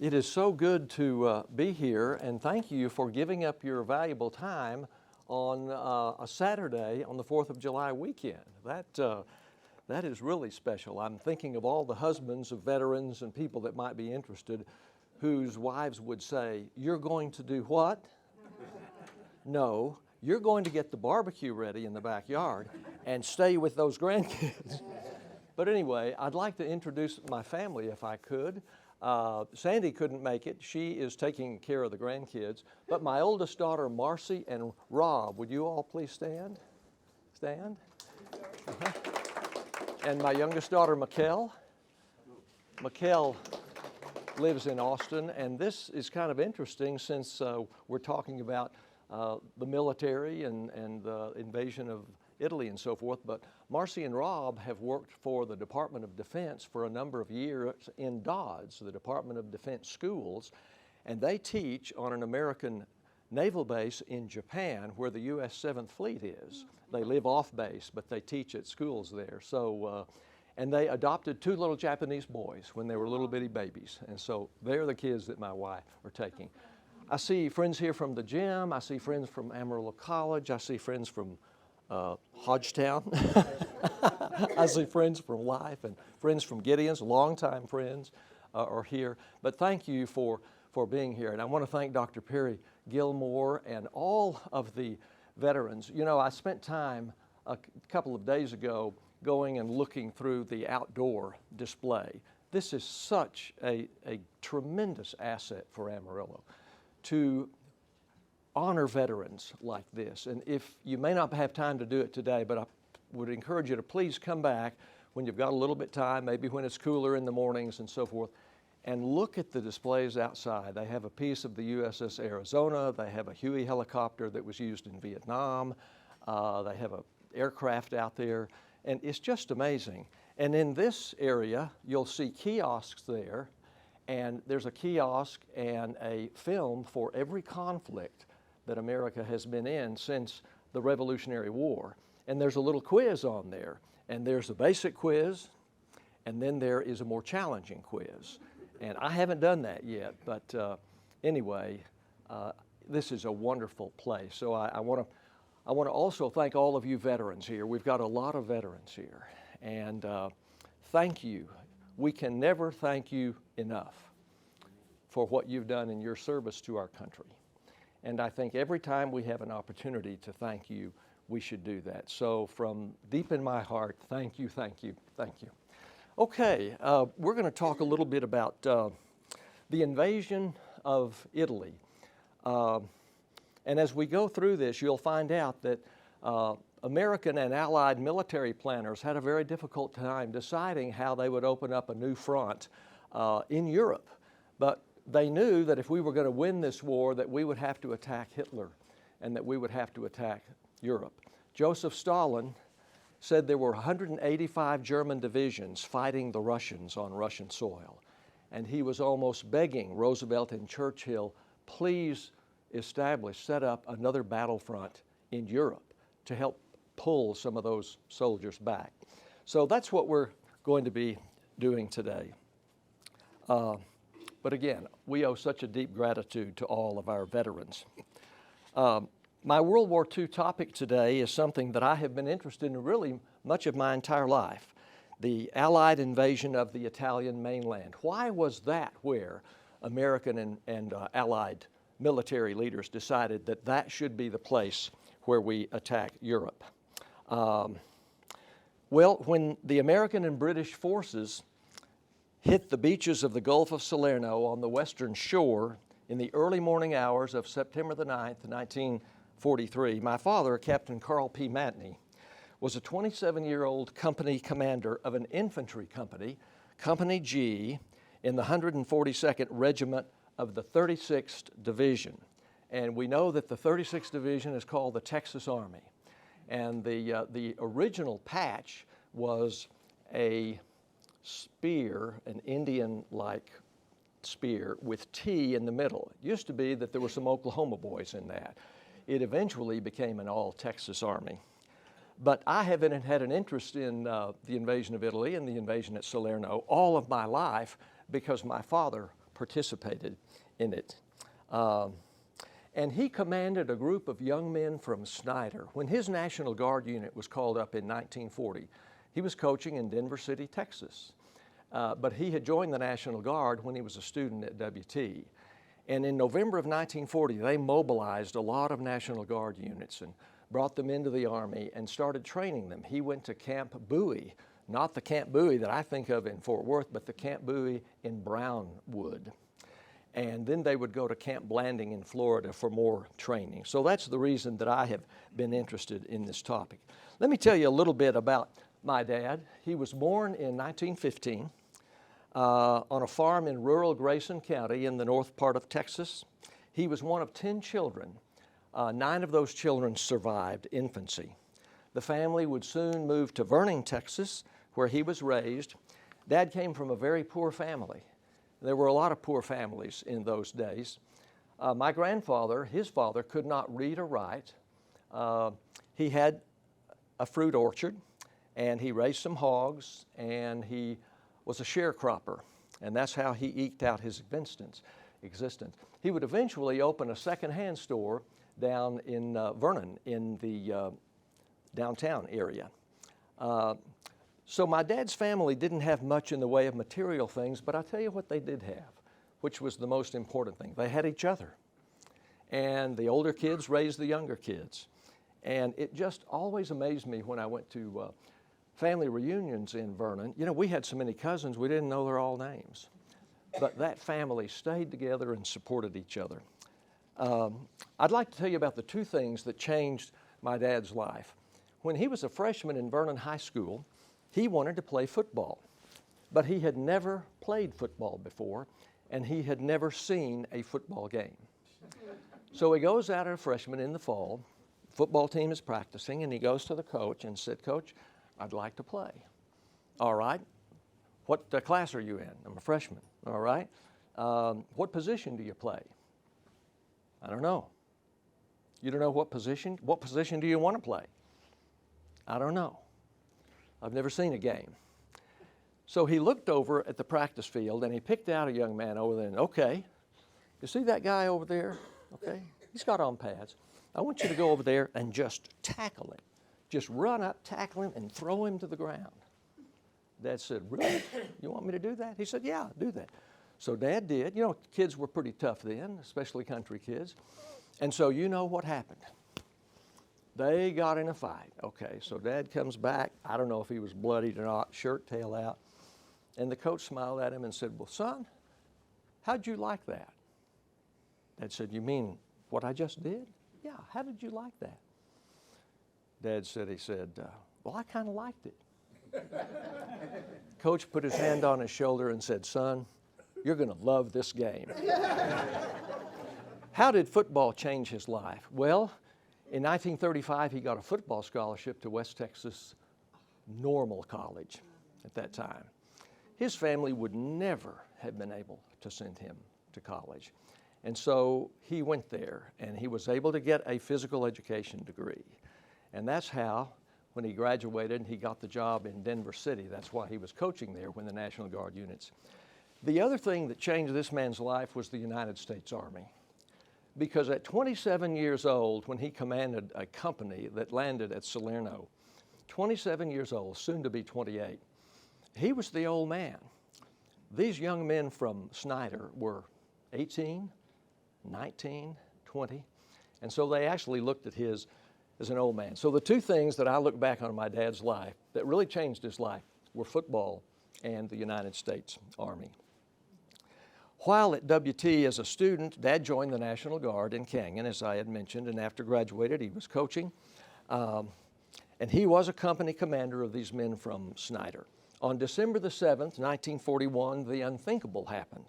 It is so good to be here, and thank you for giving up your valuable time on a Saturday on the 4th of July weekend. That is really special. I'm thinking of all the husbands of veterans and people that might be interested whose wives would say, "You're going to do what?" No, you're going to get the barbecue ready in the backyard and stay with those grandkids. But anyway, I'd like to introduce my family if I could. Sandy couldn't make it. She is taking care of the grandkids. But my oldest daughter, Marcy, and Rob, would you all please stand? Stand. And my youngest daughter, Mikkel. Mikkel lives in Austin, and this is kind of interesting since we're talking about the military and the invasion of Italy and so forth, but Marcy and Rob have worked for the Department of Defense for a number of years in DODS, the Department of Defense schools, and they teach on an American naval base in Japan where the U.S. 7th Fleet is. They live off base, but they teach at schools there. So, and they adopted 2 little Japanese boys when they were little bitty babies, and so they're the kids that my wife are taking. I see friends here from the gym. I see friends from Amarillo College. I see friends from Hodgetown. I see friends from Life and friends from Gideon's, longtime friends are here. But thank you for being here. And I want to thank Dr. Perry Gilmore and all of the veterans. You know, I spent time a couple of days ago going and looking through the outdoor display. This is such a tremendous asset for Amarillo to honor veterans like this. And if you may not have time to do it today, but I would encourage you to please come back when you've got a little bit time, maybe when it's cooler in the mornings and so forth, and look at the displays outside. They have a piece of the USS Arizona. They have a Huey helicopter that was used in Vietnam. They have an aircraft out there, and it's just amazing. And in this area, you'll see kiosks there, and there's a kiosk and a film for every conflict that America has been in since the Revolutionary War. And there's a little quiz on there. And there's a basic quiz, and then there is a more challenging quiz. And I haven't done that yet, but anyway, this is a wonderful place. So I want to also thank all of you veterans here. We've got a lot of veterans here. And thank you. We can never thank you enough for what you've done in your service to our country. And I think every time we have an opportunity to thank you, we should do that. So from deep in my heart, thank you, thank you, thank you. Okay, we're going to talk a little bit about the invasion of Italy. And as we go through this, you'll find out that American and Allied military planners had a very difficult time deciding how they would open up a new front in Europe. But they knew that if we were going to win this war, that we would have to attack Hitler and that we would have to attack Europe. Joseph Stalin said there were 185 German divisions fighting the Russians on Russian soil. And he was almost begging Roosevelt and Churchill, please set up another battlefront in Europe to help pull some of those soldiers back. So that's what we're going to be doing today. But again, we owe such a deep gratitude to all of our veterans. My World War II topic today is something that I have been interested in really much of my entire life, the Allied invasion of the Italian mainland. Why was that where American and Allied military leaders decided that that should be the place where we attack Europe? Well, when the American and British forces hit the beaches of the Gulf of Salerno on the western shore in the early morning hours of September the 9th, 1943, my father, Captain Carl P. Matney, was a 27-year-old company commander of an infantry company, Company G, in the 142nd Regiment of the 36th Division. And we know that the 36th Division is called the Texas Army. And the original patch was a spear, an Indian-like spear with T in the middle. It used to be that there were some Oklahoma boys in that. It eventually became an all-Texas Army. But I have had an interest in the invasion of Italy and the invasion at Salerno all of my life because my father participated in it. And he commanded a group of young men from Snyder. When his National Guard unit was called up in 1940, he was coaching in Denver City, Texas. But he had joined the National Guard when he was a student at WT. And in November of 1940, they mobilized a lot of National Guard units and brought them into the Army and started training them. He went to Camp Bowie, not the Camp Bowie that I think of in Fort Worth, but the Camp Bowie in Brownwood. And then they would go to Camp Blanding in Florida for more training. So that's the reason that I have been interested in this topic. Let me tell you a little bit about my dad. He was born in 1915 on a farm in rural Grayson County in the north part of Texas. He was one of 10 children. 9 of those children survived infancy. The family would soon move to Vernon, Texas, where he was raised. Dad came from a very poor family. There were a lot of poor families in those days. My grandfather, his father, could not read or write. He had a fruit orchard, and he raised some hogs, and he was a sharecropper, and that's how he eked out his existence. He would eventually open a secondhand store down in Vernon in the downtown area. So my dad's family didn't have much in the way of material things, but I'll tell you what they did have, which was the most important thing. They had each other. And the older kids raised the younger kids. And it just always amazed me when I went to family reunions in Vernon. You know, we had so many cousins, we didn't know their all names. But that family stayed together and supported each other. I'd like to tell you about the 2 things that changed my dad's life. When he was a freshman in Vernon High School, he wanted to play football, but he had never played football before, and he had never seen a football game. So he goes out as a freshman in the fall, football team is practicing, and he goes to the coach and said, "Coach, I'd like to play." "All right. What class are you in?" "I'm a freshman." "All right. What position do you play?" "I don't know." "You don't know what position? What position do you want to play?" "I don't know. I've never seen a game." So he looked over at the practice field and he picked out a young man over there and, "Okay, you see that guy over there? Okay, he's got on pads. I want you to go over there and just tackle him. Just run up, tackle him, and throw him to the ground." Dad said, "Really? You want me to do that?" He said, "Yeah, do that." So Dad did. You know, kids were pretty tough then, especially country kids. And so you know what happened. They got in a fight. Okay, so Dad comes back. I don't know if he was bloodied or not, shirt tail out. And the coach smiled at him and said, "Well, son, how'd you like that?" Dad said, "You mean what I just did?" "Yeah, how did you like that?" Dad said, "Well, I kind of liked it." Coach put his hand on his shoulder and said, "Son, you're going to love this game." How did football change his life? Well, in 1935, he got a football scholarship to West Texas Normal College at that time. His family would never have been able to send him to college. And so he went there, and he was able to get a physical education degree. And that's how, when he graduated, he got the job in Denver City. That's why he was coaching there when the National Guard units. The other thing that changed this man's life was the United States Army. Because at 27 years old, when he commanded a company that landed at Salerno, 27 years old, soon to be 28, he was the old man. These young men from Snyder were 18, 19, 20, and so they actually looked at his as an old man. So the 2 things that I look back on my dad's life that really changed his life were football and the United States Army. While at WT as a student, Dad joined the National Guard in Canyon, as I had mentioned, and after graduated, he was coaching. And he was a company commander of these men from Snyder. On December the 7th, 1941, the unthinkable happened.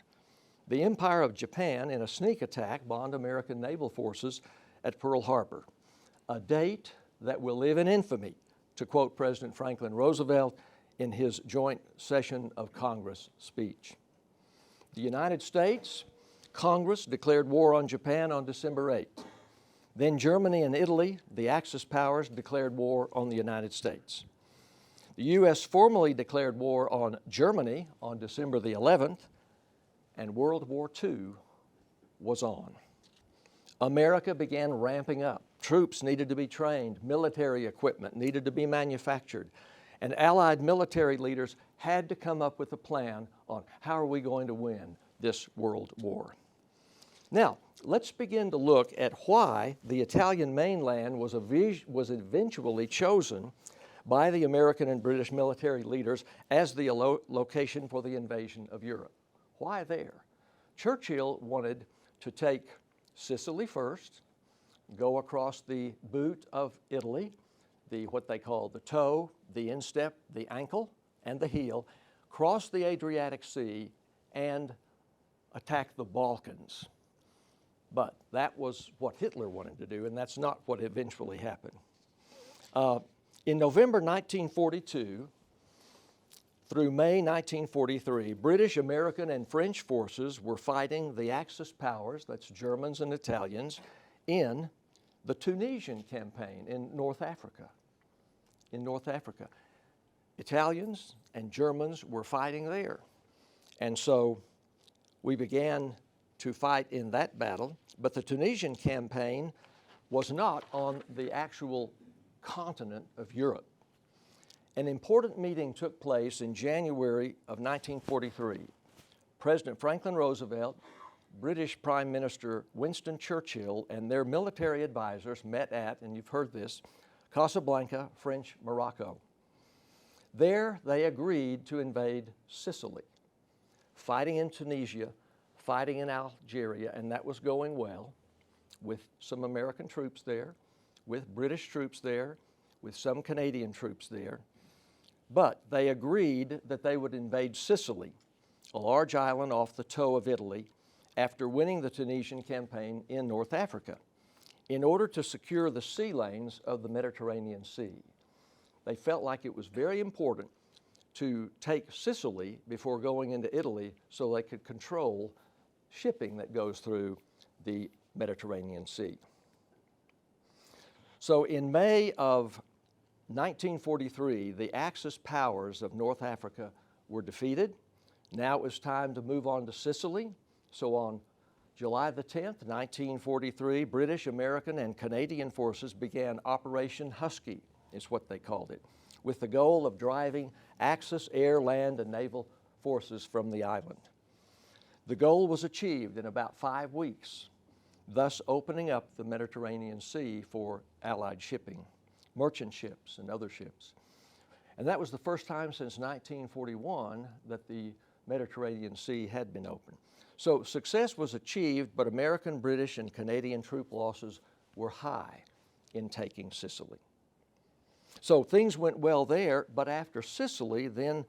The Empire of Japan, in a sneak attack, bombed American naval forces at Pearl Harbor, a date that will live in infamy, to quote President Franklin Roosevelt in his joint session of Congress speech. The United States, Congress declared war on Japan on December 8th. Then Germany and Italy, the Axis powers, declared war on the United States. The U.S. formally declared war on Germany on December the 11th. and World War II was on. America began ramping up. Troops needed to be trained, military equipment needed to be manufactured, and Allied military leaders had to come up with a plan on how are we going to win this world war. Now, let's begin to look at why the Italian mainland was eventually chosen by the American and British military leaders as the location for the invasion of Europe. Why there? Churchill wanted to take Sicily first, go across the boot of Italy, what they call the toe, the instep, the ankle, and the heel, cross the Adriatic Sea and attack the Balkans. But that was what Hitler wanted to do, and that's not what eventually happened. In November 1942 through May 1943, British, American, and French forces were fighting the Axis powers, that's Germans and Italians, in the Tunisian campaign in North Africa. Italians and Germans were fighting there. And so we began to fight in that battle, but the Tunisian campaign was not on the actual continent of Europe. An important meeting took place in January of 1943. President Franklin Roosevelt, British Prime Minister Winston Churchill, and their military advisors met at, and you've heard this, Casablanca, French Morocco. There they agreed to invade Sicily, fighting in Tunisia, fighting in Algeria, and that was going well, with some American troops there, with British troops there, with some Canadian troops there. But they agreed that they would invade Sicily, a large island off the toe of Italy, after winning the Tunisian campaign in North Africa, in order to secure the sea lanes of the Mediterranean Sea. They felt like it was very important to take Sicily before going into Italy so they could control shipping that goes through the Mediterranean Sea. So in May of 1943, the Axis powers of North Africa were defeated. Now it was time to move on to Sicily. So on July the 10th, 1943, British, American, and Canadian forces began Operation Husky, is what they called it, with the goal of driving Axis air, land, and naval forces from the island. The goal was achieved in about 5 weeks, thus opening up the Mediterranean Sea for Allied shipping, merchant ships and other ships. And that was the first time since 1941 that the Mediterranean Sea had been open. So success was achieved, but American, British, and Canadian troop losses were high in taking Sicily. So things went well there, but after Sicily, then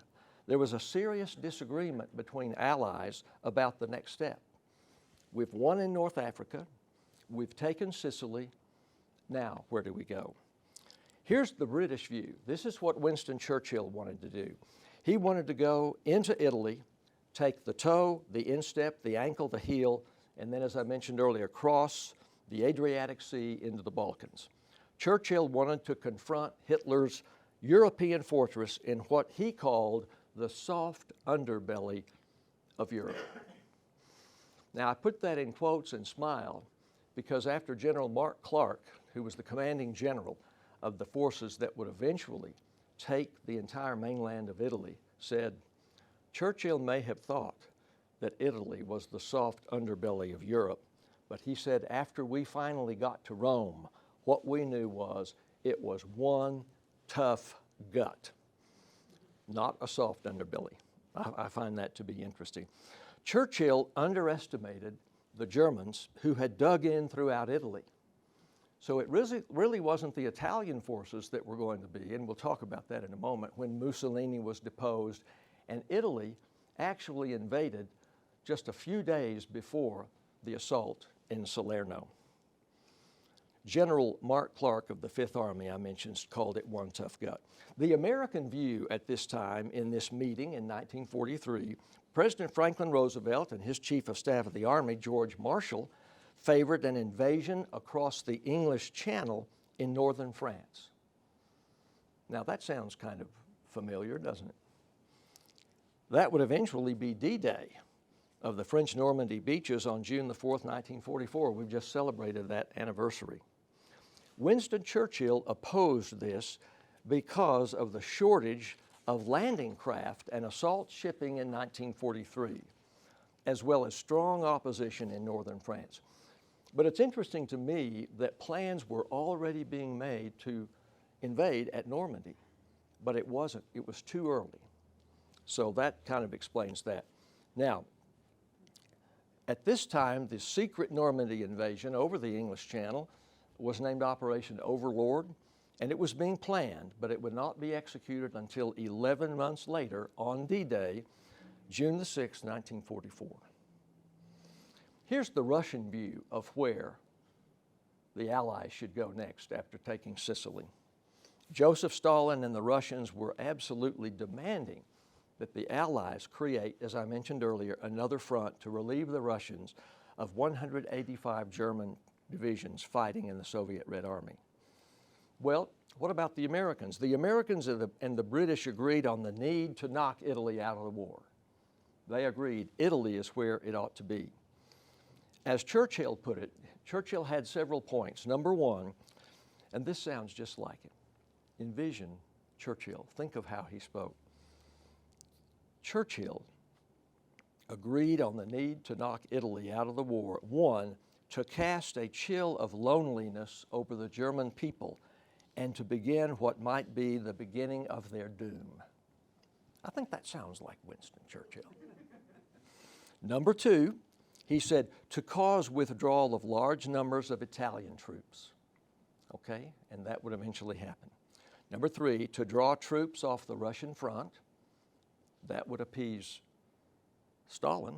there was a serious disagreement between allies about the next step. We've won in North Africa, we've taken Sicily, now where do we go? Here's the British view. This is what Winston Churchill wanted to do. He wanted to go into Italy, take the toe, the instep, the ankle, the heel, and then, as I mentioned earlier, cross the Adriatic Sea into the Balkans. Churchill wanted to confront Hitler's European fortress in what he called the soft underbelly of Europe. Now, I put that in quotes and smile because after General Mark Clark, who was the commanding general of the forces that would eventually take the entire mainland of Italy, said, Churchill may have thought that Italy was the soft underbelly of Europe, but he said after we finally got to Rome, what we knew was it was one tough gut, not a soft underbelly. I find that to be interesting. Churchill underestimated the Germans who had dug in throughout Italy. So it really wasn't the Italian forces that were going to be, and we'll talk about that in a moment, when Mussolini was deposed, and Italy actually invaded just a few days before the assault in Salerno. General Mark Clark of the Fifth Army, I mentioned, called it one tough gut. The American view at this time in this meeting in 1943, President Franklin Roosevelt and his Chief of Staff of the Army, George Marshall, favored an invasion across the English Channel in northern France. Now that sounds kind of familiar, doesn't it? That would eventually be D-Day, of the French Normandy beaches on June the 4th, 1944. We've just celebrated that anniversary. Winston Churchill opposed this because of the shortage of landing craft and assault shipping in 1943, as well as strong opposition in northern France. But it's interesting to me that plans were already being made to invade at Normandy, but it wasn't. It was too early. So that kind of explains that. Now, at this time, the secret Normandy invasion over the English Channel was named Operation Overlord, and it was being planned, but it would not be executed until 11 months later on D-Day, June the 6th, 1944. Here's the Russian view of where the Allies should go next after taking Sicily. Joseph Stalin and the Russians were absolutely demanding that the Allies create, as I mentioned earlier, another front to relieve the Russians of 185 German divisions fighting in the Soviet Red Army. Well, what about the Americans? The Americans and the British agreed on the need to knock Italy out of the war. They agreed Italy is where it ought to be. As Churchill put it, Churchill had several points. Number one, and this sounds just like it, envision Churchill. Think of how he spoke. Churchill agreed on the need to knock Italy out of the war. One, to cast a chill of loneliness over the German people and to begin what might be the beginning of their doom. I think that sounds like Winston Churchill. Number two, he said, to cause withdrawal of large numbers of Italian troops. Okay, and that would eventually happen. Number three, to draw troops off the Russian front. That would appease Stalin,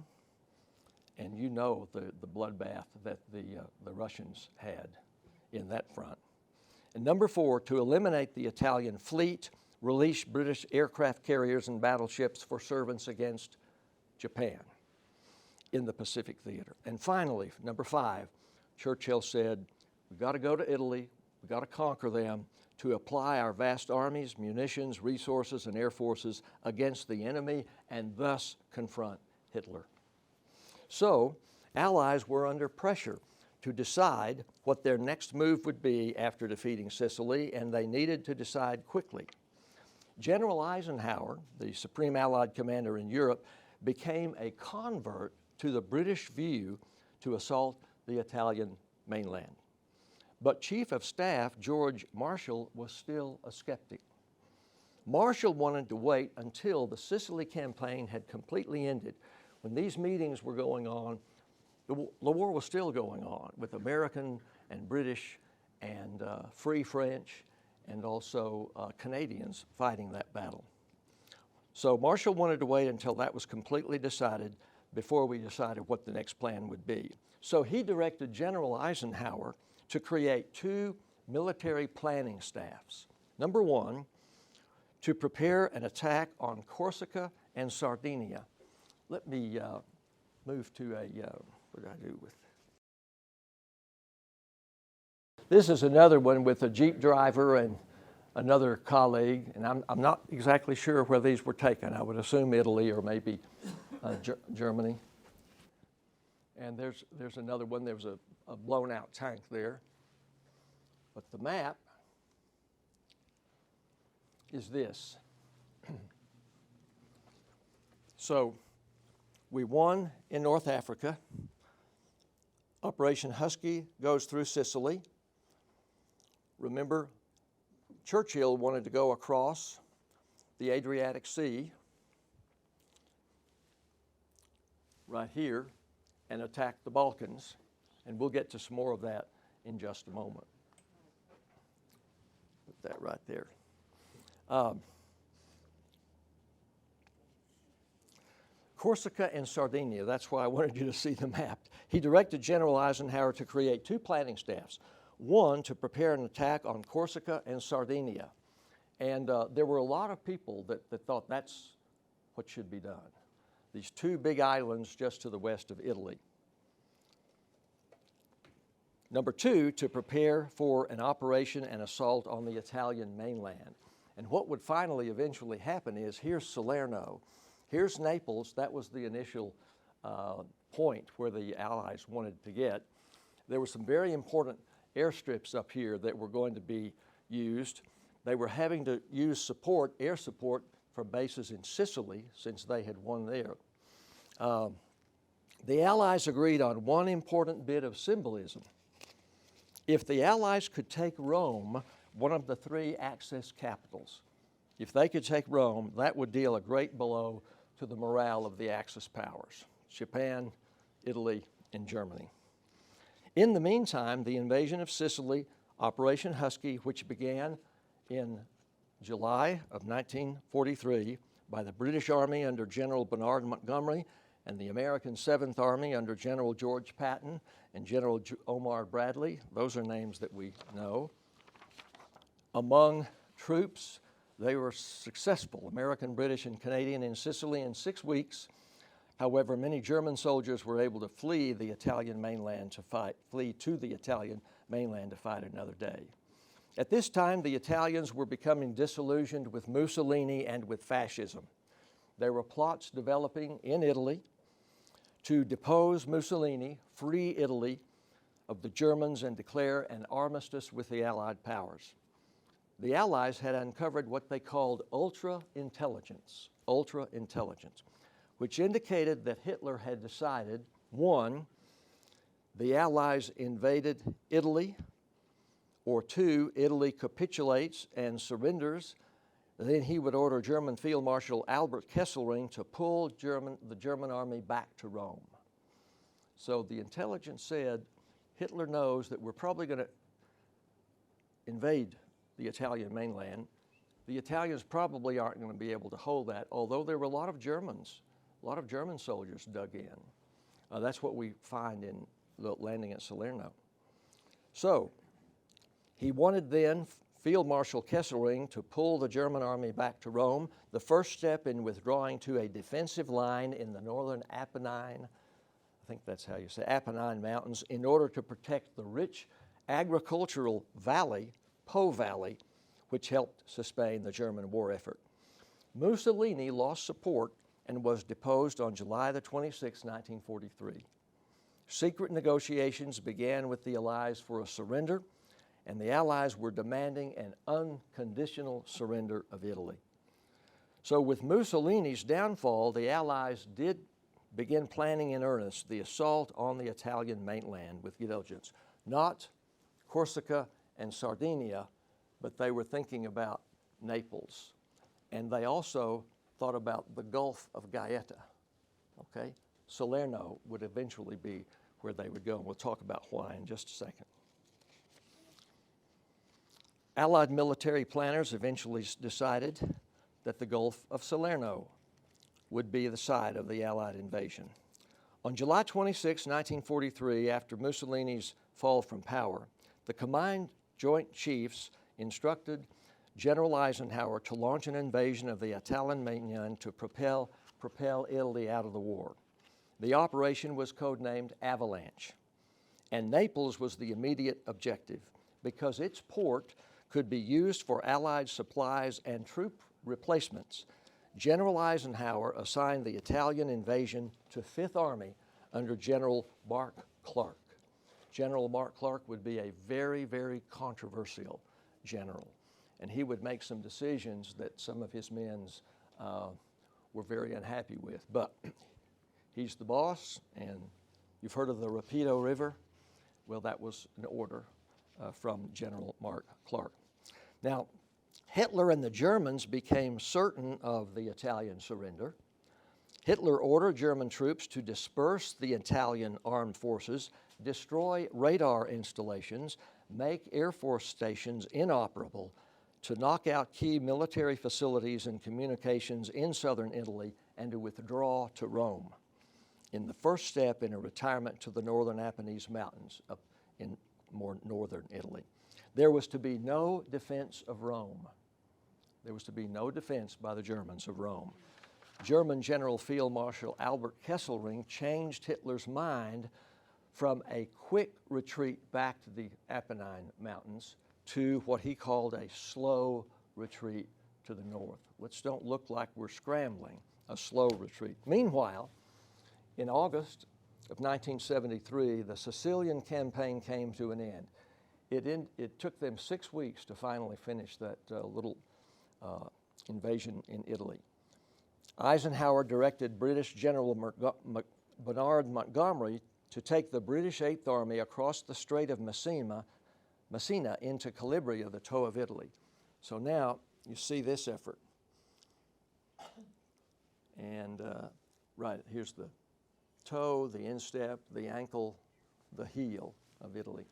and you know the bloodbath that the Russians had in that front. And number four, to eliminate the Italian fleet, release British aircraft carriers and battleships for service against Japan in the Pacific theater. And finally, number five, Churchill said, we've got to go to Italy, we've got to conquer them, to apply our vast armies, munitions, resources, and air forces against the enemy and thus confront Hitler. So, Allies were under pressure to decide what their next move would be after defeating Sicily, and they needed to decide quickly. General Eisenhower, the Supreme Allied Commander in Europe, became a convert to the British view to assault the Italian mainland. But Chief of Staff George Marshall was still a skeptic. Marshall wanted to wait until the Sicily campaign had completely ended. When these meetings were going on, the war was still going on with American and British and Free French and also Canadians fighting that battle. So Marshall wanted to wait until that was completely decided before we decided what the next plan would be. So he directed General Eisenhower to create two military planning staffs. Number one, to prepare an attack on Corsica and Sardinia. Let me move to what did I do with? This is another one with a Jeep driver and another colleague, and I'm not exactly sure where these were taken. I would assume Italy or maybe Germany. And there's another one. There's a blown out tank there. But the map is this. So we won in North Africa. Operation Husky goes through Sicily. Remember, Churchill wanted to go across the Adriatic Sea right here and attack the Balkans, and we'll get to some more of that in just a moment. Put that right there. Corsica and Sardinia, that's why I wanted you to see the map. He directed General Eisenhower to create two planning staffs. One, to prepare an attack on Corsica and Sardinia. And there were a lot of people that thought that's what should be done. These two big islands just to the west of Italy. Number two, to prepare for an operation and assault on the Italian mainland. And what would finally eventually happen is, here's Salerno, here's Naples, that was the initial point where the Allies wanted to get. There were some very important airstrips up here that were going to be used. They were having to use support, air support, from bases in Sicily since they had won there. The Allies agreed on one important bit of symbolism. If the Allies could take Rome, one of the three Axis capitals, if they could take Rome, that would deal a great blow to the morale of the Axis powers, Japan, Italy, and Germany. In the meantime, the invasion of Sicily, Operation Husky, which began in July of 1943 by the British Army under General Bernard Montgomery and the American 7th Army under General George Patton and General Omar Bradley. Those are names that we know. Among troops, they were successful, American, British, and Canadian, in Sicily in 6 weeks. However, many German soldiers were able to flee to the Italian mainland to fight another day. At this time, the Italians were becoming disillusioned with Mussolini and with fascism. There were plots developing in Italy to depose Mussolini, free Italy of the Germans, and declare an armistice with the Allied powers. The Allies had uncovered what they called ultra-intelligence, which indicated that Hitler had decided, one, the Allies invaded Italy, or two, Italy capitulates and surrenders. Then he would order German Field Marshal Albert Kesselring to pull the German army back to Rome. So the intelligence said, Hitler knows that we're probably going to invade the Italian mainland. The Italians probably aren't going to be able to hold that, although there were a lot of German soldiers dug in. That's what we find in the landing at Salerno. So he wanted then Field Marshal Kesselring to pull the German army back to Rome, the first step in withdrawing to a defensive line in the northern Apennine, I think that's how you say, Apennine Mountains, in order to protect the rich agricultural valley, Po Valley, which helped sustain the German war effort. Mussolini lost support and was deposed on July the 26th, 1943. Secret negotiations began with the Allies for a surrender, and the Allies were demanding an unconditional surrender of Italy. So with Mussolini's downfall, the Allies did begin planning in earnest the assault on the Italian mainland with diligence, not Corsica and Sardinia, but they were thinking about Naples. And they also thought about the Gulf of Gaeta, okay? Salerno would eventually be where they would go, and we'll talk about why in just a second. Allied military planners eventually decided that the Gulf of Salerno would be the site of the Allied invasion. On July 26, 1943, after Mussolini's fall from power, the combined Joint Chiefs instructed General Eisenhower to launch an invasion of the Italian mainland to propel Italy out of the war. The operation was codenamed Avalanche, and Naples was the immediate objective because its port could be used for Allied supplies and troop replacements. General Eisenhower assigned the Italian invasion to 5th Army under General Mark Clark. General Mark Clark would be a very, very controversial general, and he would make some decisions that some of his men were very unhappy with. But he's the boss, and you've heard of the Rapido River. Well, that was an order from General Mark Clark. Now, Hitler and the Germans became certain of the Italian surrender. Hitler ordered German troops to disperse the Italian armed forces, destroy radar installations, make Air Force stations inoperable, to knock out key military facilities and communications in southern Italy, and to withdraw to Rome in the first step in a retirement to the northern Apennines Mountains up in more northern Italy. There was to be no defense of Rome. There was to be no defense by the Germans of Rome. German General Field Marshal Albert Kesselring changed Hitler's mind from a quick retreat back to the Apennine Mountains to what he called a slow retreat to the north. Let's don't look like we're scrambling, a slow retreat. Meanwhile, In August of 1973, the Sicilian campaign came to an end. It took them 6 weeks to finally finish that little invasion in Italy. Eisenhower directed British General Bernard Montgomery to take the British Eighth Army across the Strait of Messina into Calabria, the toe of Italy. So now you see this effort. And right, here's the toe, the instep, the ankle, the heel of Italy.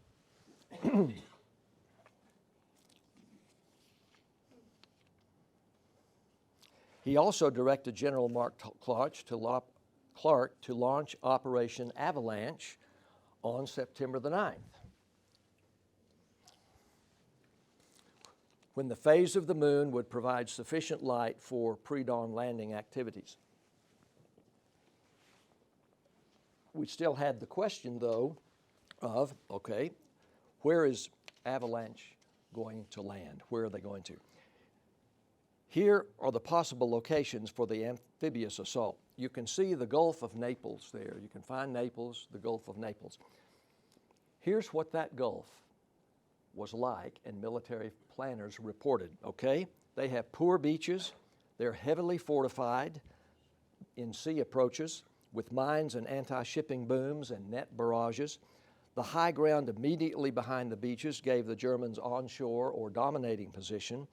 He also directed General Mark Clark to launch Operation Avalanche on September the 9th, when the phase of the moon would provide sufficient light for pre-dawn landing activities. We still had the question, though, of, okay, where is Avalanche going to land? Where are they going to? Here are the possible locations for the amphibious assault. You can see the Gulf of Naples there. You can find Naples, the Gulf of Naples. Here's what that Gulf was like, and military planners reported, okay? They have poor beaches. They're heavily fortified in sea approaches with mines and anti-shipping booms and net barrages. The high ground immediately behind the beaches gave the Germans onshore or dominating position.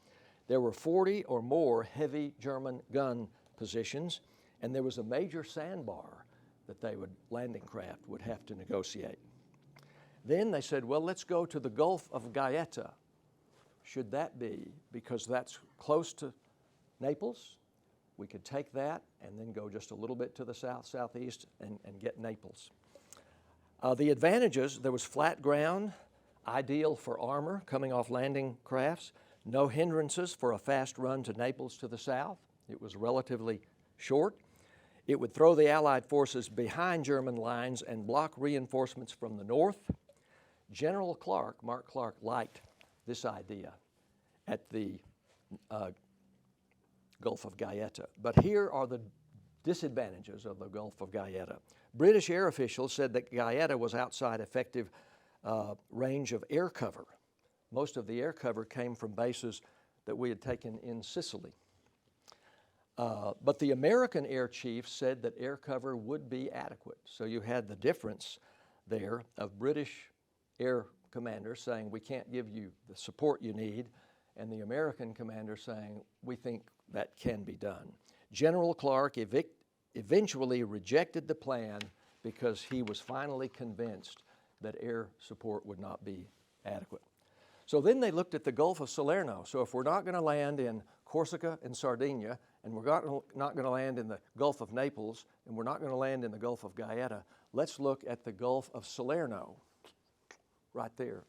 There were 40 or more heavy German gun positions, and there was a major sandbar that landing craft would have to negotiate. Then they said, well, let's go to the Gulf of Gaeta. Should that be? Because that's close to Naples. We could take that and then go just a little bit to the southeast and get Naples. The advantages, there was flat ground, ideal for armor coming off landing crafts, no hindrances for a fast run to Naples to the south. It was relatively short. It would throw the Allied forces behind German lines and block reinforcements from the north. General Clark, Mark Clark, liked this idea at the Gulf of Gaeta. But here are the disadvantages of the Gulf of Gaeta. British air officials said that Gaeta was outside effective range of air cover. Most of the air cover came from bases that we had taken in Sicily. But the American air chief said that air cover would be adequate. So you had the difference there of British air commanders saying, we can't give you the support you need, and the American commander saying, we think that can be done. General Clark eventually rejected the plan because he was finally convinced that air support would not be adequate. So then they looked at the Gulf of Salerno. So if we're not going to land in Corsica and Sardinia, and we're not going to land in the Gulf of Naples, and we're not going to land in the Gulf of Gaeta, let's look at the Gulf of Salerno, right there.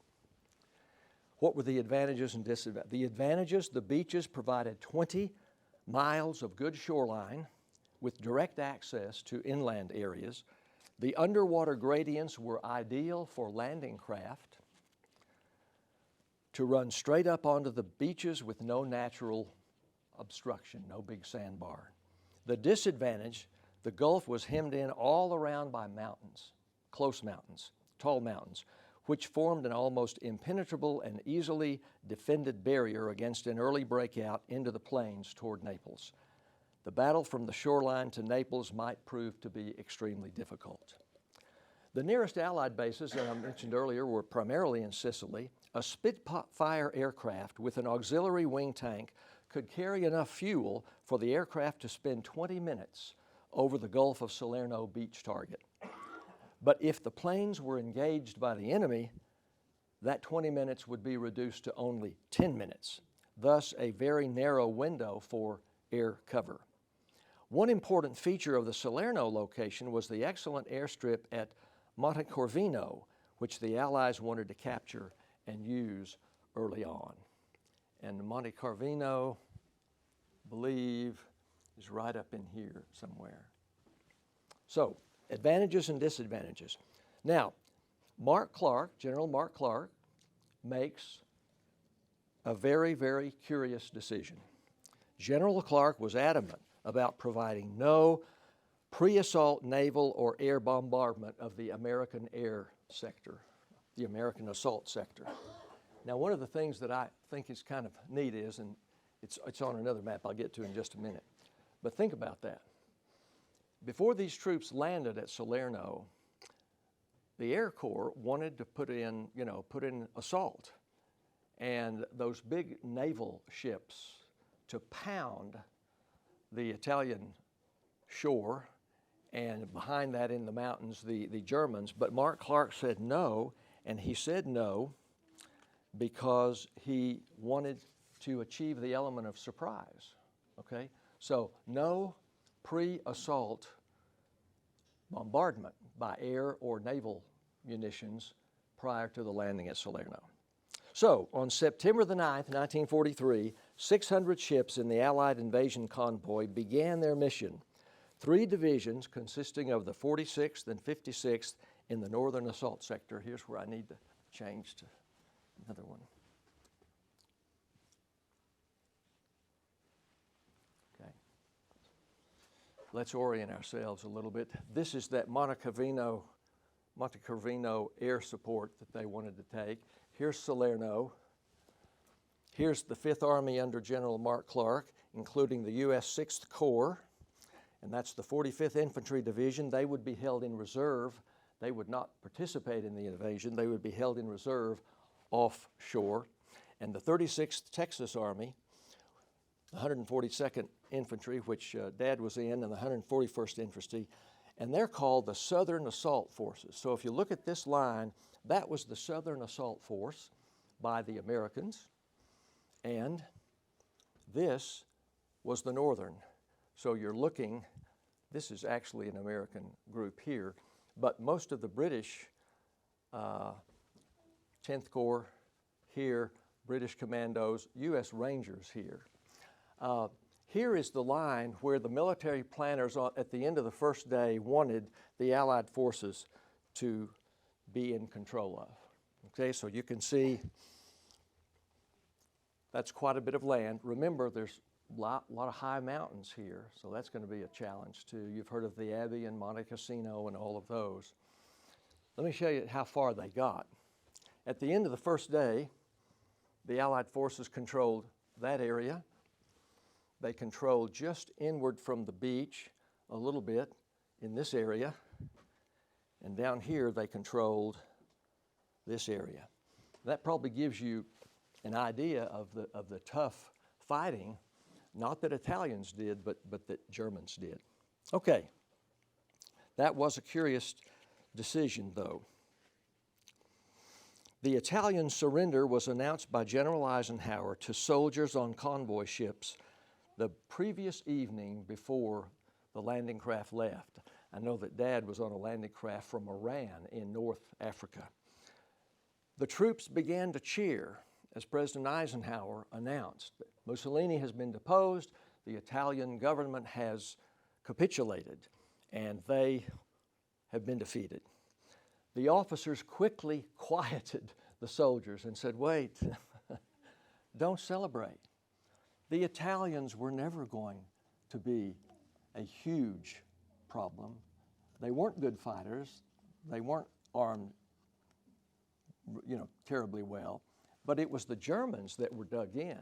What were the advantages and disadvantages? The advantages, the beaches provided 20 miles of good shoreline with direct access to inland areas. The underwater gradients were ideal for landing craft to run straight up onto the beaches with no natural obstruction, no big sandbar. The disadvantage, the Gulf was hemmed in all around by mountains, close mountains, tall mountains, which formed an almost impenetrable and easily defended barrier against an early breakout into the plains toward Naples. The battle from the shoreline to Naples might prove to be extremely difficult. The nearest Allied bases that I mentioned earlier were primarily in Sicily. A Spitfire aircraft with an auxiliary wing tank could carry enough fuel for the aircraft to spend 20 minutes over the Gulf of Salerno beach target. But if the planes were engaged by the enemy, that 20 minutes would be reduced to only 10 minutes, thus a very narrow window for air cover. One important feature of the Salerno location was the excellent airstrip at Montecorvino, which the Allies wanted to capture and use early on. And Montecorvino, I believe, is right up in here somewhere. So, advantages and disadvantages. Now, General Mark Clark, makes a very, very curious decision. General Clark was adamant about providing no pre-assault naval or air bombardment of the American air sector, the American assault sector. Now, one of the things that I think is kind of neat is, and it's on another map I'll get to in just a minute, but think about that. Before these troops landed at Salerno, the Air Corps wanted to put in assault, and those big naval ships to pound the Italian shore, and behind that in the mountains, the Germans. But Mark Clark said no, and he said no because he wanted to achieve the element of surprise, okay? So no pre-assault bombardment by air or naval munitions prior to the landing at Salerno. So on September the 9th, 1943, 600 ships in the Allied invasion convoy began their mission. 3 divisions consisting of the 46th and 56th in the northern assault sector. Here's where I need to change to another one. Okay. Let's orient ourselves a little bit. This is that Monte Carvino air support that they wanted to take. Here's Salerno. Here's the 5th Army under General Mark Clark, including the U.S. 6th Corps, and that's the 45th Infantry Division. They would be held in reserve. They would not participate in the invasion. They would be held in reserve offshore. And the 36th Texas Army, the 142nd Infantry, which Dad was in, and the 141st Infantry, and they're called the Southern Assault Forces. So if you look at this line, that was the Southern Assault Force by the Americans, and this was the Northern. So you're looking, this is actually an American group here, but most of the British 10th Corps here, British Commandos, U.S. Rangers here. Here is the line where the military planners at the end of the first day wanted the Allied forces to be in control of. Okay, so you can see that's quite a bit of land. Remember, there's a lot of high mountains here, so that's going to be a challenge too. You've heard of the Abbey and Monte Cassino and all of those. Let me show you how far they got. At the end of the first day, the Allied forces controlled that area. They controlled just inward from the beach a little bit in this area, and down here they controlled this area. That probably gives you an idea of the tough fighting, not that Italians did, but that Germans did. Okay, that was a curious decision though. The Italian surrender was announced by General Eisenhower to soldiers on convoy ships the previous evening before the landing craft left. I know that Dad was on a landing craft from Iran in North Africa. The troops began to cheer as President Eisenhower announced that Mussolini has been deposed, the Italian government has capitulated, and they have been defeated. The officers quickly quieted the soldiers and said, wait, don't celebrate. The Italians were never going to be a huge problem. They weren't good fighters. They weren't armed, terribly well. But it was the Germans that were dug in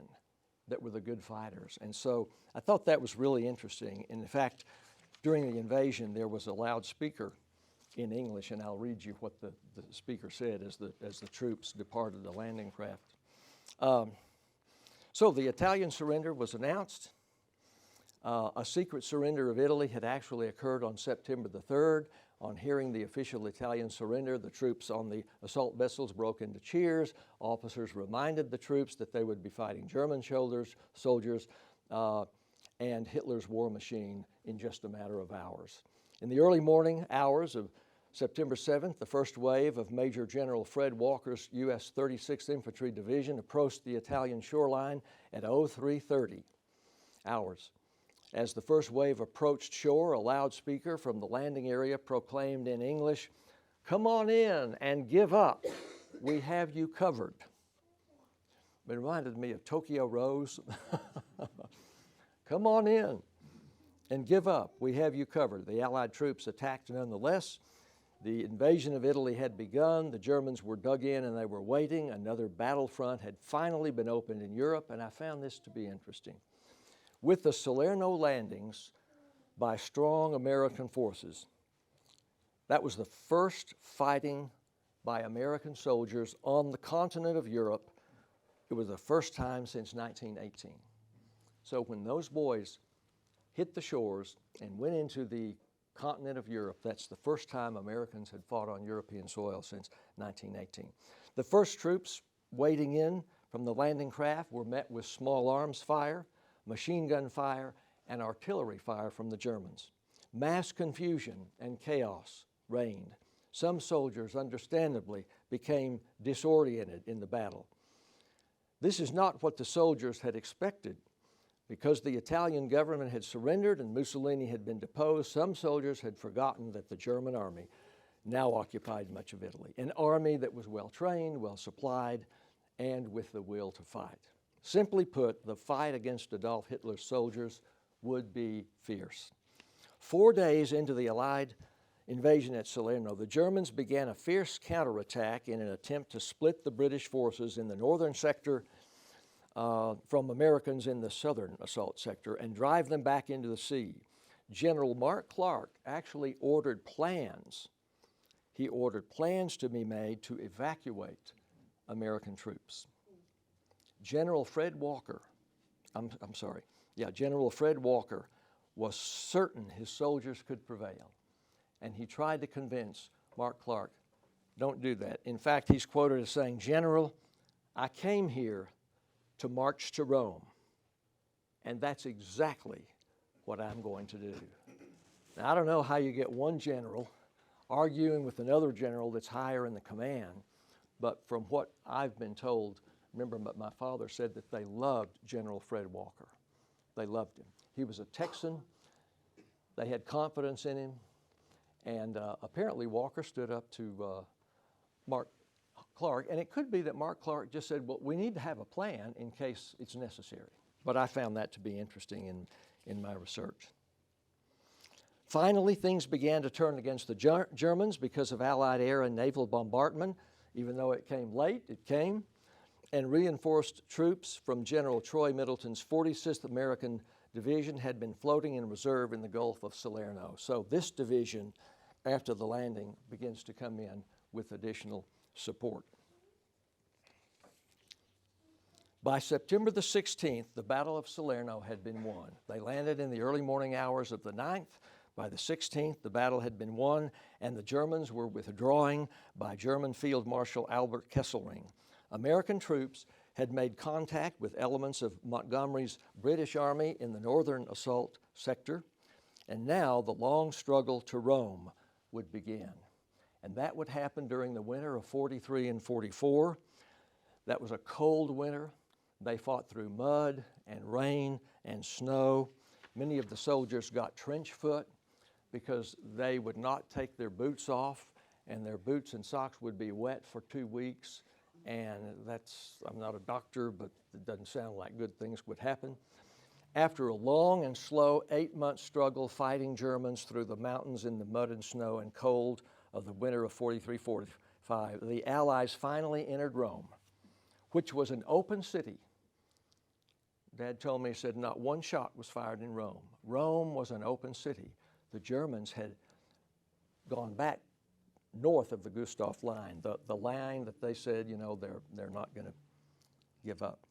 that were the good fighters. And so I thought that was really interesting. In fact, during the invasion, there was a loudspeaker in English, and I'll read you what the speaker said as the troops departed the landing craft. So the Italian surrender was announced. A secret surrender of Italy had actually occurred on September the 3rd. On hearing the official Italian surrender, the troops on the assault vessels broke into cheers. Officers reminded the troops that they would be fighting German soldiers and Hitler's war machine in just a matter of hours. In the early morning hours of September 7th, the first wave of Major General Fred Walker's U.S. 36th Infantry Division approached the Italian shoreline at 03:30 hours. As the first wave approached shore, a loudspeaker from the landing area proclaimed in English, "Come on in and give up. We have you covered." It reminded me of Tokyo Rose. Come on in. and give up. We have you covered. The Allied troops attacked nonetheless. The invasion of Italy had begun. The Germans were dug in and they were waiting. Another battlefront had finally been opened in Europe, and I found this to be interesting. With the Salerno landings by strong American forces, that was the first fighting by American soldiers on the continent of Europe. It was the first time since 1918. So when those boys hit the shores and went into the continent of Europe, that's the first time Americans had fought on European soil since 1918. The first troops wading in from the landing craft were met with small arms fire, machine gun fire, and artillery fire from the Germans. Mass confusion and chaos reigned. Some soldiers, understandably, became disoriented in the battle. This is not what the soldiers had expected. Because the Italian government had surrendered and Mussolini had been deposed, some soldiers had forgotten that the German army now occupied much of Italy, an army that was well trained, well supplied, and with the will to fight. Simply put, the fight against Adolf Hitler's soldiers would be fierce. 4 days into the Allied invasion at Salerno, the Germans began a fierce counterattack in an attempt to split the British forces in the northern sector from Americans in the southern assault sector and drive them back into the sea. General Mark Clark actually ordered plans. He ordered plans to be made to evacuate American troops. General Fred Walker was certain his soldiers could prevail, and he tried to convince Mark Clark, don't do that. In fact, he's quoted as saying, "General, I came here to march to Rome, and that's exactly what I'm going to do." Now, I don't know how you get one general arguing with another general that's higher in the command, but from what I've been told, remember my father said that they loved General Fred Walker. They loved him. He was a Texan. They had confidence in him, and apparently Walker stood up to Mark Clark, and it could be that Mark Clark just said, well, we need to have a plan in case it's necessary. But I found that to be interesting in my research. Finally, things began to turn against the Germans because of Allied air and naval bombardment. Even though it came late, it came. And reinforced troops from General Troy Middleton's 46th American Division had been floating in reserve in the Gulf of Salerno. So this division, after the landing, begins to come in with additional support. By September the 16th, the Battle of Salerno had been won. They landed in the early morning hours of the 9th. By the 16th, the battle had been won, and the Germans were withdrawing by German Field Marshal Albert Kesselring. American troops had made contact with elements of Montgomery's British Army in the northern assault sector, and now the long struggle to Rome would begin. And that would happen during the winter of 43 and 44. That was a cold winter. They fought through mud and rain and snow. Many of the soldiers got trench foot because they would not take their boots off, and their boots and socks would be wet for 2 weeks. And I'm not a doctor, but it doesn't sound like good things would happen. After a long and slow 8-month struggle fighting Germans through the mountains in the mud and snow and cold of the winter of 43-45, the Allies finally entered Rome, which was an open city. Dad told me, he said, not one shot was fired in Rome. Rome was an open city. The Germans had gone back north of the Gustav line, the line that they said, they're not going to give up.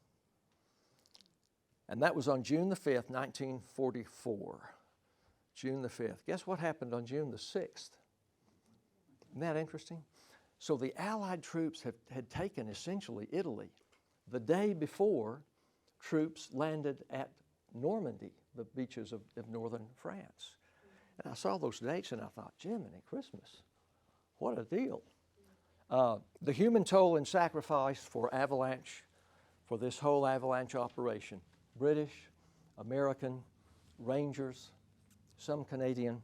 And that was on June the 5th, 1944. June the 5th. Guess what happened on June the 6th? Isn't that interesting? So the Allied troops had taken essentially Italy. The day before, troops landed at Normandy, the beaches of northern France. And I saw those dates and I thought, Jiminy Christmas, what a deal. The human toll and sacrifice for this whole avalanche operation, British, American, Rangers, some Canadian.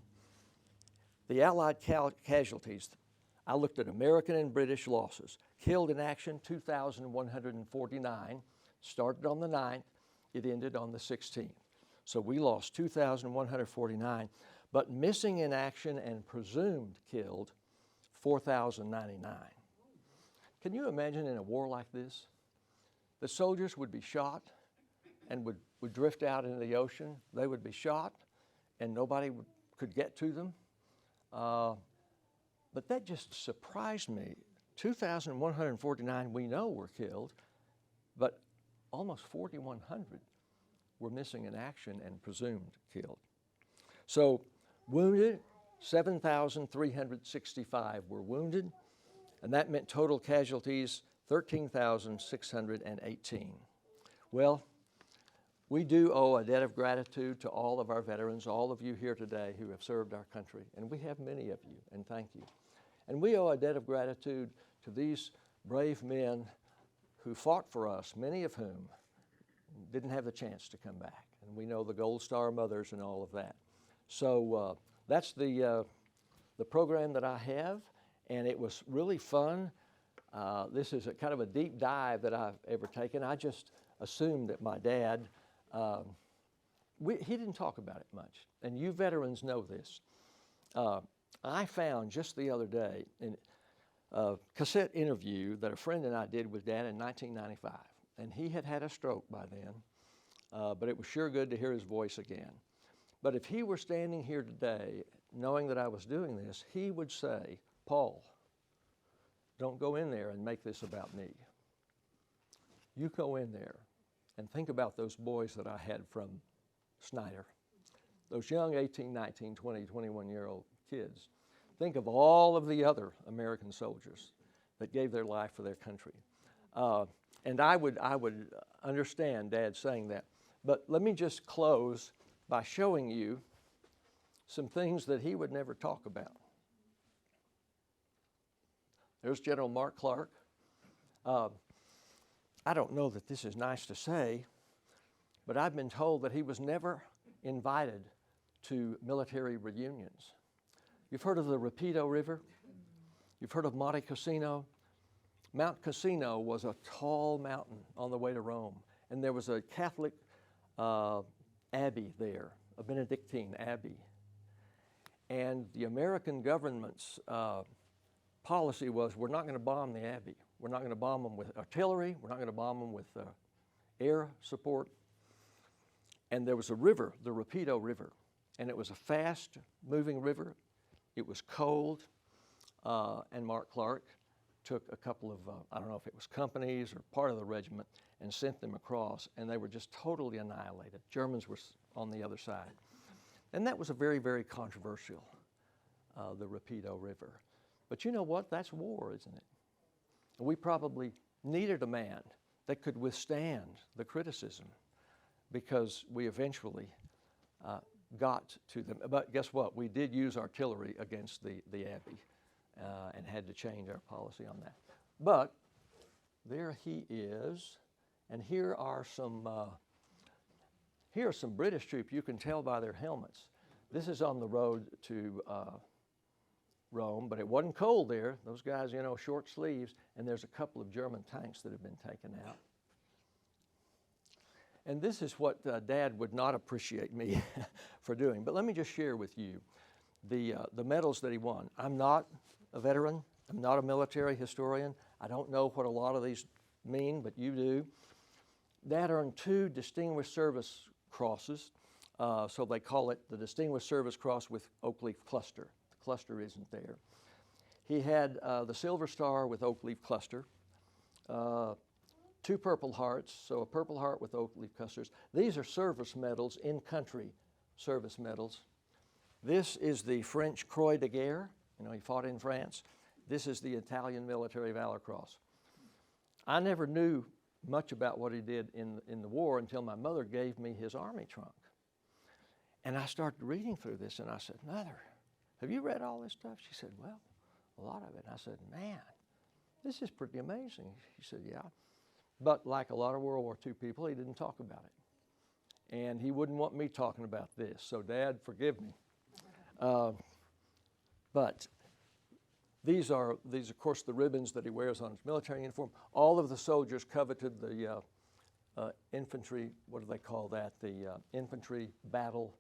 The Allied casualties, I looked at American and British losses. Killed in action, 2,149. Started on the 9th, it ended on the 16th. So we lost 2,149, but missing in action and presumed killed, 4,099. Can you imagine in a war like this? The soldiers would be shot and would drift out into the ocean. They would be shot and nobody could get to them. But that just surprised me. 2,149 we know were killed, but almost 4,100 were missing in action and presumed killed. So wounded, 7,365 were wounded, and that meant total casualties, 13,618. Well, we do owe a debt of gratitude to all of our veterans, all of you here today who have served our country, and we have many of you, and thank you. And we owe a debt of gratitude to these brave men who fought for us, many of whom didn't have the chance to come back. And we know the Gold Star mothers and all of that. So that's the program that I have, and it was really fun. This is a kind of a deep dive that I've ever taken. I just assumed that my dad, he didn't talk about it much, and you veterans know this. I found just the other day in a cassette interview that a friend and I did with Dad in 1995, and he had had a stroke by then, but it was sure good to hear his voice again. But if he were standing here today, knowing that I was doing this, he would say, "Paul, don't go in there and make this about me. You go in there and think about those boys that I had from Snyder, those young 18, 19, 20, 21-year-old kids. Think of all of the other American soldiers that gave their life for their country." And I would understand Dad saying that. But let me just close by showing you some things that he would never talk about. There's General Mark Clark. I don't know that this is nice to say, but I've been told that he was never invited to military reunions. You've heard of the Rapido River? You've heard of Monte Cassino? Mount Cassino was a tall mountain on the way to Rome, and there was a Catholic abbey there, a Benedictine abbey. And the American government's policy was, we're not going to bomb the abbey. We're not going to bomb them with artillery. We're not going to bomb them with air support. And there was a river, the Rapido River, and it was a fast-moving river. It was cold, and Mark Clark took a couple of, I don't know if it was companies or part of the regiment, and sent them across, and they were just totally annihilated. Germans were on the other side. And that was a very, very controversial, the Rapido River. But you know what? That's war, isn't it? We probably needed a man that could withstand the criticism, because we eventually got to them. But guess what? We did use artillery against the abbey and had to change our policy on that. But there he is, and here are some British troops. You can tell by their helmets. This is on the road to Rome, but it wasn't cold there. Those guys, you know, short sleeves, and there's a couple of German tanks that have been taken out. And this is what Dad would not appreciate me for doing. But let me just share with you the medals that he won. I'm not a veteran. I'm not a military historian. I don't know what a lot of these mean, but you do. Dad earned 2 Distinguished Service Crosses, so they call it the Distinguished Service Cross with Oak Leaf Cluster. The cluster isn't there. He had the Silver Star with Oak Leaf Cluster, 2 Purple Hearts, so a Purple Heart with Oak Leaf Clusters. These are service medals, in-country service medals. This is the French Croix de Guerre. You know, he fought in France. This is the Italian Military Valor Cross. I never knew much about what he did in the war until my mother gave me his army trunk. And I started reading through this, and I said, "Mother, have you read all this stuff?" She said, "Well, a lot of it." And I said, "Man, this is pretty amazing." She said, "Yeah." But like a lot of World War II people, he didn't talk about it. And he wouldn't want me talking about this. So Dad, forgive me. But these are, of course, the ribbons that he wears on his military uniform. All of the soldiers coveted the infantry, what do they call that? The infantry battle,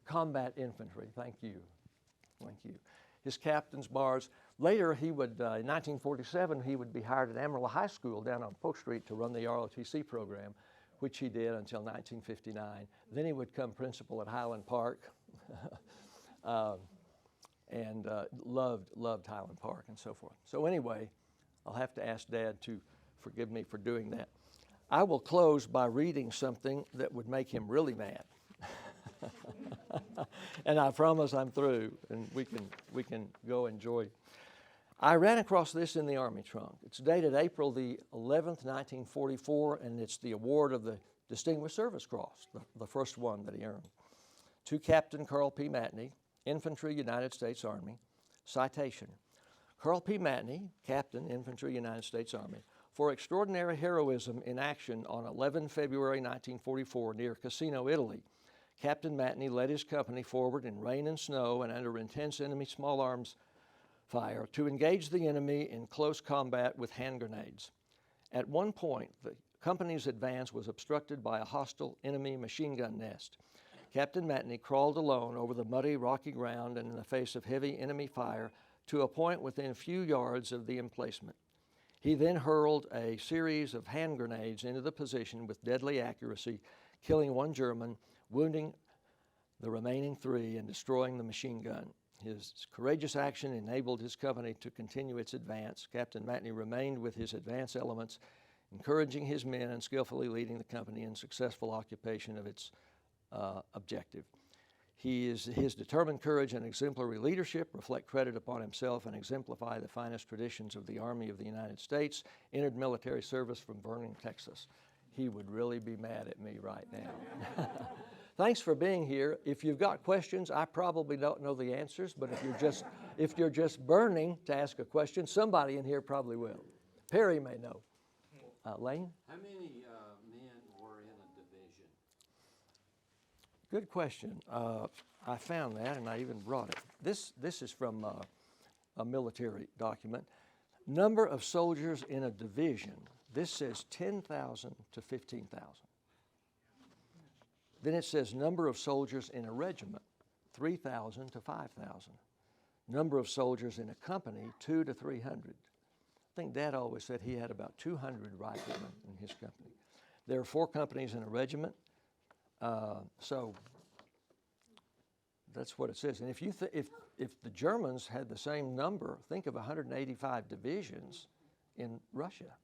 combat infantry. Thank you. Thank you. His captain's bars. Later, he would, in 1947, he would be hired at Amarillo High School down on Polk Street to run the ROTC program, which he did until 1959. Then he would become principal at Highland Park, and loved Highland Park and so forth. So anyway, I'll have to ask Dad to forgive me for doing that. I will close by reading something that would make him really mad. And I promise I'm through, and we can go enjoy. I ran across this in the Army trunk. It's dated April the 11th, 1944, and it's the award of the Distinguished Service Cross, the first one that he earned. To Captain Carl P. Matney, Infantry, United States Army. Citation: Carl P. Matney, Captain, Infantry, United States Army, for extraordinary heroism in action on 11 February 1944 near Cassino, Italy. Captain Matney led his company forward in rain and snow and under intense enemy small arms fire to engage the enemy in close combat with hand grenades. At one point, the company's advance was obstructed by a hostile enemy machine gun nest. Captain Matney crawled alone over the muddy, rocky ground and in the face of heavy enemy fire to a point within a few yards of the emplacement. He then hurled a series of hand grenades into the position with deadly accuracy, killing one German, wounding the remaining three, and destroying the machine gun. His courageous action enabled his company to continue its advance. Captain Matney remained with his advance elements, encouraging his men and skillfully leading the company in successful occupation of its objective. His determined courage and exemplary leadership reflect credit upon himself and exemplify the finest traditions of the Army of the United States. Entered military service from Vernon, Texas. He would really be mad at me right now. Thanks for being here. If you've got questions, I probably don't know the answers, but if you're just burning to ask a question, somebody in here probably will. Perry may know. Lane? How many men were in a division? Good question. I found that, and I even brought it. This is from a military document. Number of soldiers in a division. This says 10,000 to 15,000. Then it says number of soldiers in a regiment, 3,000 to 5,000. Number of soldiers in a company, 200 to 300. I think Dad always said he had about 200 riflemen in his company. There are 4 companies in a regiment, so that's what it says. And if the Germans had the same number, think of 185 divisions in Russia.